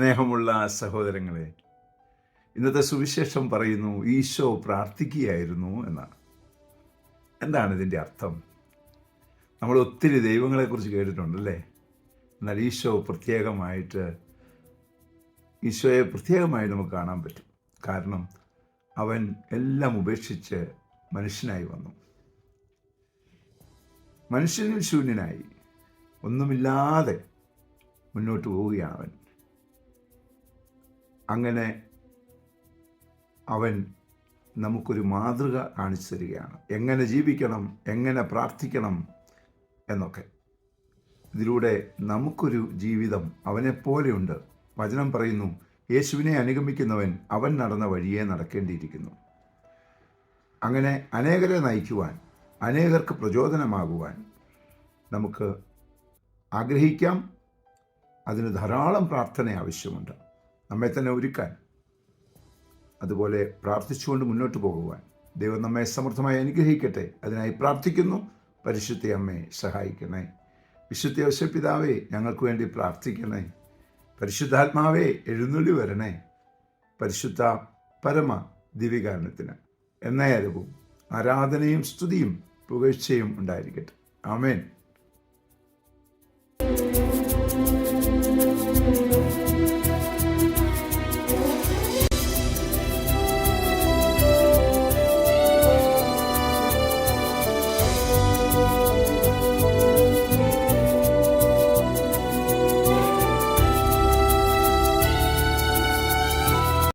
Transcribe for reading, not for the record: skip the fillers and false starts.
സ്നേഹമുള്ള സഹോദരങ്ങളെ, ഇന്നത്തെ സുവിശേഷം പറയുന്നു ഈശോ പ്രാർത്ഥിക്കുകയായിരുന്നു എന്നാണ്. എന്താണ് ഇതിൻ്റെ അർത്ഥം? നമ്മൾ ഒത്തിരി ദൈവങ്ങളെക്കുറിച്ച് കേട്ടിട്ടുണ്ടല്ലേ. എന്നാൽ ഈശോയെ പ്രത്യേകമായി നമുക്ക് കാണാൻ പറ്റും. കാരണം അവൻ എല്ലാം ഉപേക്ഷിച്ച് മനുഷ്യനായി വന്നു. മനുഷ്യനിൽ ശൂന്യനായി ഒന്നുമില്ലാതെ മുന്നോട്ട് പോവുകയാണ് അവൻ. അങ്ങനെ അവൻ നമുക്കൊരു മാതൃക കാണിച്ചു തരികയാണ്, എങ്ങനെ ജീവിക്കണം, എങ്ങനെ പ്രാർത്ഥിക്കണം എന്നൊക്കെ. ഇതിലൂടെ നമുക്കൊരു ജീവിതം അവനെപ്പോലെയുണ്ട്. വചനം പറയുന്നു, യേശുവിനെ അനുഗമിക്കുന്നവൻ അവൻ നടന്ന വഴിയെ നടക്കേണ്ടിയിരിക്കുന്നു. അങ്ങനെ അനേകരെ നയിക്കുവാൻ, അനേകർക്ക് പ്രചോദനമാകുവാൻ നമുക്ക് ആഗ്രഹിക്കാം. അതിന് ധാരാളം പ്രാർത്ഥന ആവശ്യമുണ്ട്, നമ്മെ തന്നെ ഒരുക്കാൻ, അതുപോലെ പ്രാർത്ഥിച്ചുകൊണ്ട് മുന്നോട്ട് പോകുവാൻ. ദൈവം നമ്മെ സമൃദ്ധമായി അനുഗ്രഹിക്കട്ടെ. അതിനായി പ്രാർത്ഥിക്കുന്നു. പരിശുദ്ധ അമ്മയെ സഹായിക്കണേ. വിശുദ്ധ യോസേപ്പ് പിതാവേ, ഞങ്ങൾക്ക് വേണ്ടി പ്രാർത്ഥിക്കണേ. പരിശുദ്ധാത്മാവേ, എഴുന്നള്ളി വരണേ. പരിശുദ്ധ പരമ ദിവ്യകാരുണ്യത്തിന് എന്നേരവും ആരാധനയും സ്തുതിയും പുകഴ്ചയും ഉണ്ടായിരിക്കട്ടെ. ആമേൻ.